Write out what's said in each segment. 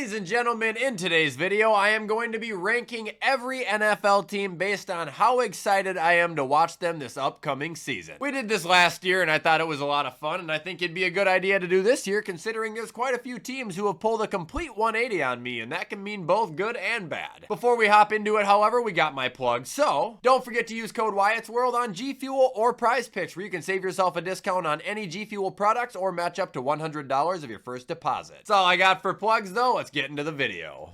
Ladies and gentlemen, in today's video, I am going to be ranking every NFL team based on how excited I am to watch them this upcoming season. We did this last year and I thought it was a lot of fun, and I think it'd be a good idea to do this year considering there's quite a few teams who have pulled a complete 180 on me, and that can mean both good and bad. Before we hop into it, however, we got my plug, so don't forget to use code WyattzWorld on G Fuel or Prize Picks, where you can save yourself a discount on any G Fuel products or match up to $100 of your first deposit. That's all I got for plugs though. Let's get into the video.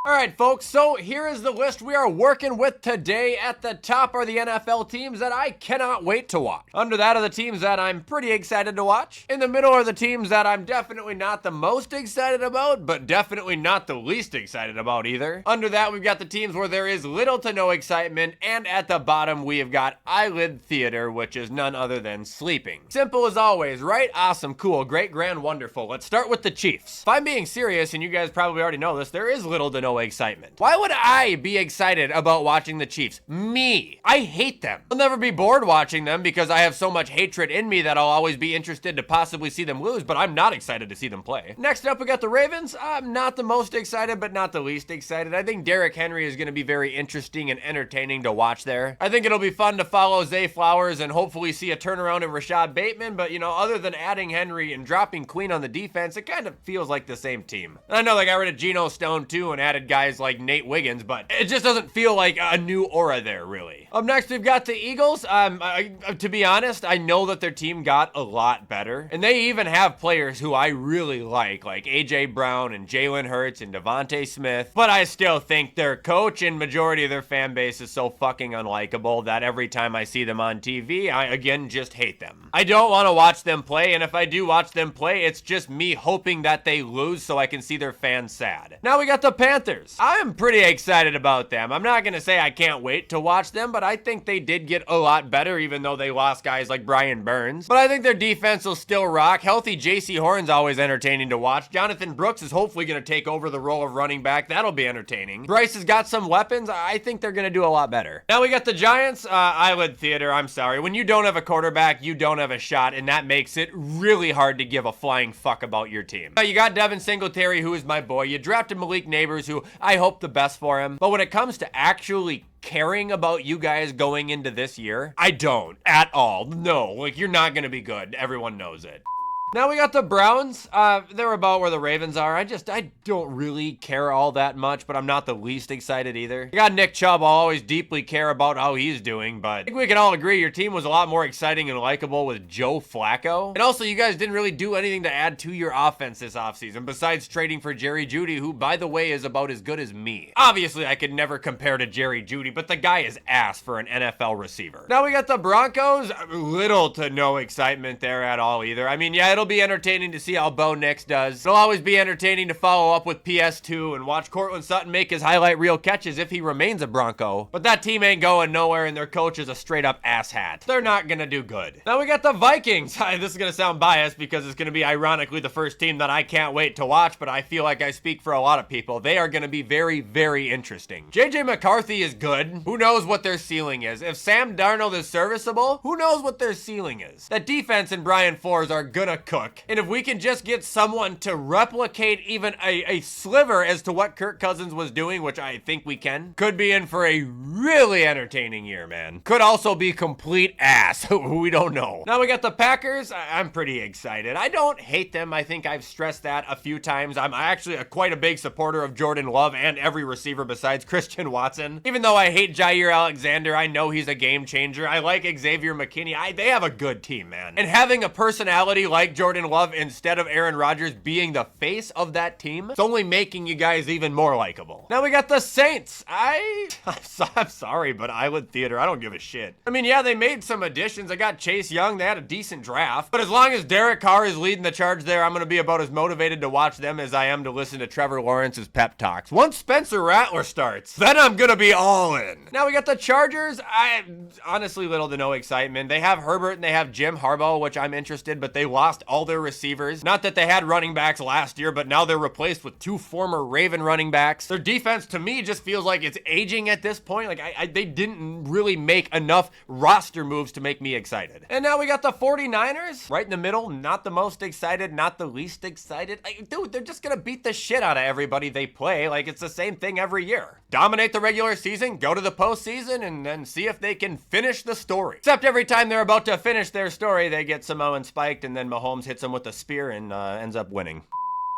Alright folks, so here is the list we are working with today. At the top are the NFL teams that I cannot wait to watch. Under that are the teams that I'm pretty excited to watch. In the middle are the teams that I'm definitely not the most excited about, but definitely not the least excited about either. Under that we've got the teams where there is little to no excitement, and at the bottom we have got eyelid theater, which is none other than sleeping. Simple as always, right? Awesome, cool, great, grand, wonderful. Let's start with the Chiefs. If I'm being serious, and you guys probably already know this, there is little to no excitement. Why would I be excited about watching the Chiefs? Me. I hate them. I'll never be bored watching them because I have so much hatred in me that I'll always be interested to possibly see them lose, but I'm not excited to see them play. Next up, we got the Ravens. I'm not the most excited, but not the least excited. I think Derrick Henry is going to be very interesting and entertaining to watch there. I think it'll be fun to follow Zay Flowers and hopefully see a turnaround of Rashad Bateman, but you know, other than adding Henry and dropping Queen on the defense, it kind of feels like the same team. And I know they got rid of Geno Stone too and added guys like Nate Wiggins, but it just doesn't feel like a new aura there, really. Up next, we've got the Eagles. To be honest, I know that their team got a lot better, and they even have players who I really like AJ Brown and Jalen Hurts and Devontae Smith, but I still think their coach and majority of their fan base is so fucking unlikable that every time I see them on TV, I again just hate them. I don't want to watch them play, and if I do watch them play, it's just me hoping that they lose so I can see their fans sad. Now we got the Panthers. I'm pretty excited about them. I'm not gonna say I can't wait to watch them, but I think they did get a lot better even though they lost guys like Brian Burns. But I think their defense will still rock. Healthy J.C. Horn's always entertaining to watch. Jonathan Brooks is hopefully gonna take over the role of running back. That'll be entertaining. Bryce has got some weapons. I think they're gonna do a lot better. Now we got the Giants. Eyelid theater, I'm sorry. When you don't have a quarterback, you don't have a shot, and that makes it really hard to give a flying fuck about your team. You got Devin Singletary, who is my boy. You drafted Malik Neighbors, who I hope the best for him. But when it comes to actually caring about you guys going into this year, I don't at all. No, like, you're not gonna be good. Everyone knows it. Now we got the Browns. They're about where the Ravens are. I don't really care all that much, but I'm not the least excited either. You got Nick Chubb. I'll always deeply care about how he's doing, but I think we can all agree your team was a lot more exciting and likable with Joe Flacco. And also, you guys didn't really do anything to add to your offense this offseason, besides trading for Jerry Jeudy, who, by the way, is about as good as me. Obviously, I could never compare to Jerry Jeudy, but the guy is ass for an NFL receiver. Now we got the Broncos. Little to no excitement there at all either. I mean, yeah, it'll be entertaining to see how Bo Nix does. It'll always be entertaining to follow up with PS2 and watch Cortland Sutton make his highlight reel catches if he remains a Bronco. But that team ain't going nowhere, and their coach is a straight up asshat. They're not gonna do good. Now we got the Vikings. This is gonna sound biased because it's gonna be ironically the first team that I can't wait to watch, but I feel like I speak for a lot of people. They are gonna be very, very interesting. JJ McCarthy is good. Who knows what their ceiling is? If Sam Darnold is serviceable, who knows what their ceiling is? That defense and Brian Flores are gonna cook. And if we can just get someone to replicate even a sliver as to what Kirk Cousins was doing, which I think we can, could be in for a really entertaining year, man. Could also be complete ass. We don't know. Now we got the Packers. I'm pretty excited. I don't hate them. I think I've stressed that a few times. I'm actually quite a big supporter of Jordan Love and every receiver besides Christian Watson. Even though I hate Jair Alexander, I know he's a game changer. I like Xavier McKinney. They have a good team, man. And having a personality like Jordan Love instead of Aaron Rodgers being the face of that team, it's only making you guys even more likable. Now we got the Saints. I'm sorry, but eyelid theater, I don't give a shit. I mean, yeah, they made some additions. I got Chase Young. They had a decent draft. But as long as Derek Carr is leading the charge there, I'm going to be about as motivated to watch them as I am to listen to Trevor Lawrence's pep talks. Once Spencer Rattler starts, then I'm going to be all in. Now we got the Chargers. Honestly, little to no excitement. They have Herbert and they have Jim Harbaugh, which I'm interested, but they lost all their receivers. Not that they had running backs last year, but now they're replaced with 2 former Raven running backs. Their defense, to me, just feels like it's aging at this point. Like, they didn't really make enough roster moves to make me excited. And now we got the 49ers right in the middle. Not the most excited, not the least excited. Dude, they're just gonna beat the shit out of everybody they play. Like, it's the same thing every year. Dominate the regular season, go to the postseason, and then see if they can finish the story. Except every time they're about to finish their story, they get Samoan spiked, and then Mahomes hits them with a spear and ends up winning.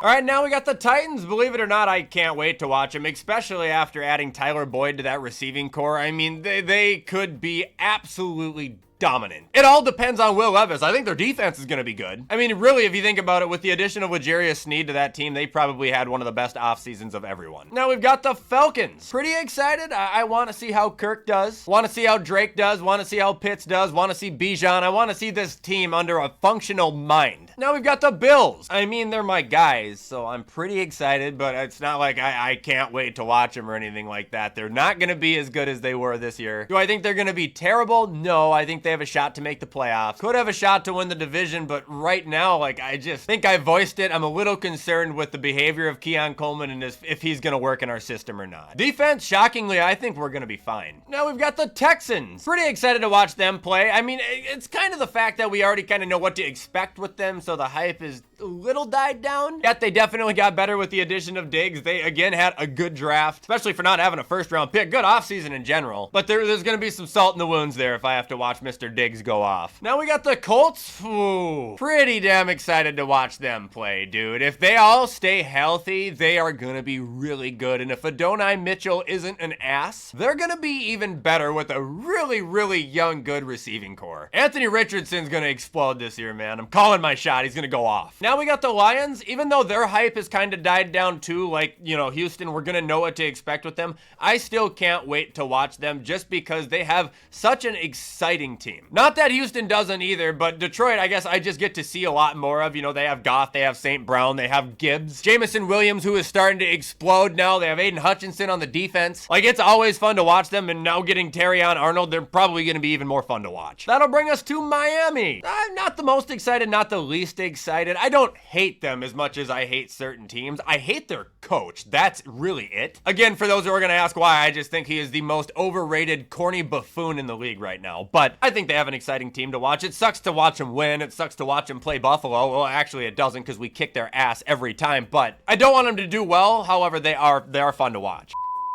All right, now we got the Titans. Believe it or not, I can't wait to watch them, especially after adding Tyler Boyd to that receiving core. I mean, they could be absolutely dominant. It all depends on Will Levis. I think their defense is going to be good. I mean, really, if you think about it, with the addition of L'Jarius Sneed to that team, they probably had one of the best off seasons of everyone. Now we've got the Falcons. Pretty excited. I want to see how Kirk does. Want to see how Drake does. Want to see how Pitts does. Want to see Bijan. I want to see this team under a functional mind. Now we've got the Bills. I mean, they're my guys, so I'm pretty excited, but it's not like I can't wait to watch them or anything like that. They're not going to be as good as they were this year. Do I think they're going to be terrible? No, I think they have a shot to make the playoffs. Could have a shot to win the division, but right now, like, I just think I voiced it. I'm a little concerned with the behavior of Keon Coleman and if he's going to work in our system or not. Defense, shockingly, I think we're going to be fine. Now we've got the Texans. Pretty excited to watch them play. I mean, it's kind of the fact that we already kind of know what to expect with them, so the hype is a little died down. Yet they definitely got better with the addition of Diggs. They, again, had a good draft, especially for not having a first-round pick. Good offseason in general, but there's going to be some salt in the wounds there if I have to watch Mr. Diggs go off. Now we got the Colts. Ooh, pretty damn excited to watch them play, dude. If they all stay healthy, they are gonna be really good. And if Adonai Mitchell isn't an ass, they're gonna be even better with a really, really young, good receiving core. Anthony Richardson's gonna explode this year, man. I'm calling my shot. He's gonna go off. Now we got the Lions. Even though their hype has kind of died down too, like, you know, Houston, we're gonna know what to expect with them. I still can't wait to watch them just because they have such an exciting team. Not that Houston doesn't either, but Detroit, I guess I just get to see a lot more of. You know, they have Goff, they have St. Brown, they have Gibbs, Jamison Williams, who is starting to explode now. They have Aiden Hutchinson on the defense. Like, it's always fun to watch them, and now getting Terrion Arnold, they're probably going to be even more fun to watch. That'll bring us to Miami. I'm not the most excited, not the least excited. I don't hate them as much as I hate certain teams. I hate their coach. That's really it. Again, for those who are going to ask why, I just think he is the most overrated, corny buffoon in the league right now. But I think they have an exciting team to watch. It sucks to watch them win. It sucks to watch them play Buffalo. Well, actually, it doesn't because we kick their ass every time. But I don't want them to do well. However, they are fun to watch.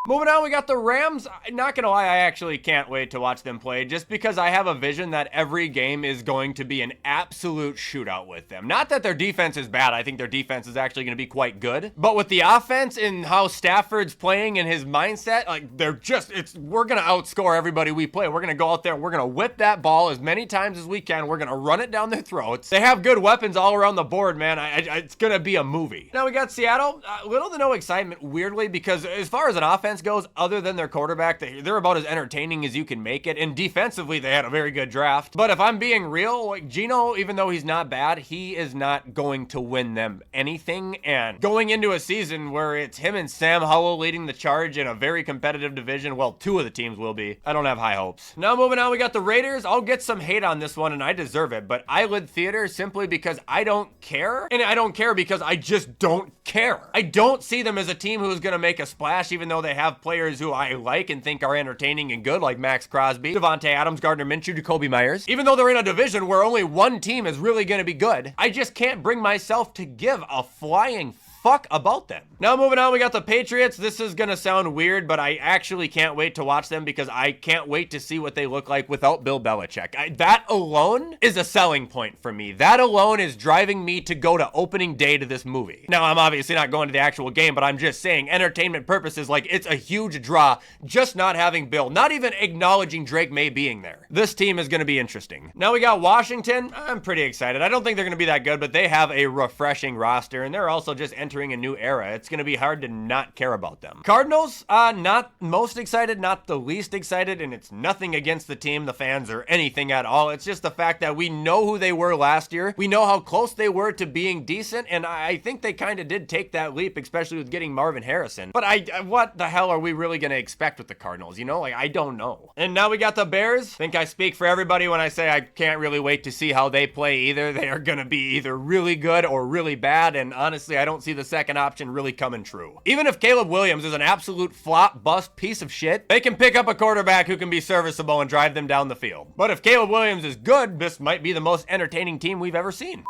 Moving on, we got the Rams. Not gonna lie, I actually can't wait to watch them play just because I have a vision that every game is going to be an absolute shootout with them. Not that their defense is bad. I think their defense is actually gonna be quite good. But with the offense and how Stafford's playing and his mindset, like, we're gonna outscore everybody we play. We're gonna go out there, we're gonna whip that ball as many times as we can. We're gonna run it down their throats. They have good weapons all around the board, man. It's gonna be a movie. Now we got Seattle. Little to no excitement, weirdly, because as far as an offense goes, other than their quarterback, they're about as entertaining as you can make it. And defensively, they had a very good draft. But if I'm being real, like, Geno, even though he's not bad, he is not going to win them anything. And going into a season where it's him and Sam Howell leading the charge in a very competitive division, well, two of the teams will be. I don't have high hopes. Now moving on, we got the Raiders. I'll get some hate on this one, and I deserve it. But eyelid theater simply because I don't care. And I don't care because I just don't care. I don't see them as a team who's going to make a splash, even though they have players who I like and think are entertaining and good, like Max Crosby, Devontae Adams, Gardner Minshew, Jacoby Myers. Even though they're in a division where only one team is really going to be good, I just can't bring myself to give a flying fuck about them. Now moving on, we got the Patriots. This is gonna sound weird, but I actually can't wait to watch them because I can't wait to see what they look like without Bill Belichick. That alone is a selling point for me. That alone is driving me to go to opening day to this movie. Now, I'm obviously not going to the actual game, but I'm just saying, entertainment purposes, like, it's a huge draw just not having Bill, not even acknowledging Drake May being there. This team is gonna be interesting. Now we got Washington. I'm pretty excited. I don't think they're gonna be that good, but they have a refreshing roster, and they're also just entertaining entering a new era. It's going to be hard to not care about them. Cardinals, not most excited, not the least excited, and it's nothing against the team, the fans, or anything at all. It's just the fact that we know who they were last year. We know how close they were to being decent, and I think they kind of did take that leap, especially with getting Marvin Harrison. But what the hell are we really going to expect with the Cardinals? You know, like, I don't know. And now we got the Bears. I think I speak for everybody when I say I can't really wait to see how they play either. They are going to be either really good or really bad, and honestly, I don't see the second option really coming true. Even if Caleb Williams is an absolute flop, bust piece of shit, they can pick up a quarterback who can be serviceable and drive them down the field. But if Caleb Williams is good, this might be the most entertaining team we've ever seen.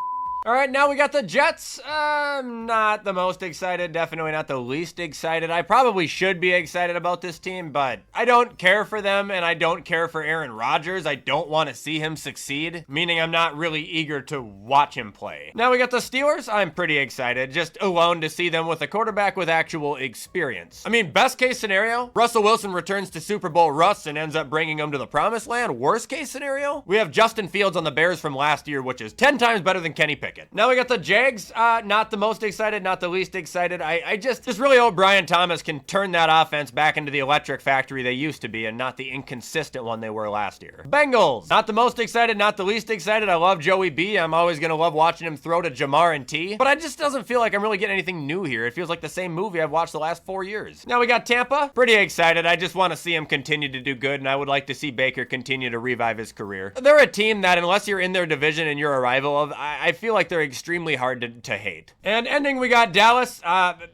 All right, now we got the Jets. Not the most excited, definitely not the least excited. I probably should be excited about this team, but I don't care for them, and I don't care for Aaron Rodgers. I don't want to see him succeed, meaning I'm not really eager to watch him play. Now we got the Steelers. I'm pretty excited, just alone to see them with a quarterback with actual experience. I mean, best case scenario, Russell Wilson returns to Super Bowl Russ and ends up bringing them to the promised land. Worst case scenario, we have Justin Fields on the Bears from last year, which is 10 times better than Kenny Pickett. Now we got the Jags, not the most excited, not the least excited. I just really hope Brian Thomas can turn that offense back into the electric factory they used to be and not the inconsistent one they were last year. Bengals, not the most excited, not the least excited. I love Joey B. I'm always going to love watching him throw to Jamar and T. But I just doesn't feel like I'm really getting anything new here. It feels like the same movie I've watched the last 4 years. Now we got Tampa, pretty excited. I just want to see him continue to do good, and I would like to see Baker continue to revive his career. They're a team that, unless you're in their division and you're a rival of, I feel like they're extremely hard to hate. And ending, we got Dallas.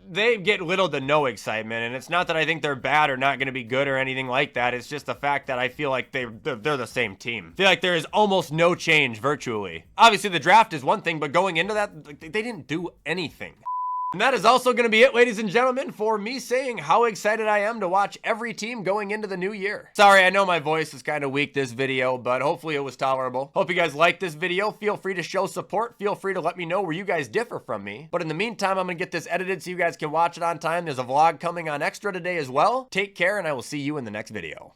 They get little to no excitement, and it's not that I think they're bad or not going to be good or anything like that. It's just the fact that I feel like they're the same team. I feel like there is almost no change virtually. Obviously, the draft is one thing, but going into that, they didn't do anything. And that is also going to be it, ladies and gentlemen, for me saying how excited I am to watch every team going into the new year. Sorry, I know my voice is kind of weak this video, but hopefully it was tolerable. Hope you guys liked this video. Feel free to show support. Feel free to let me know where you guys differ from me. But in the meantime, I'm going to get this edited so you guys can watch it on time. There's a vlog coming on Extra today as well. Take care, and I will see you in the next video.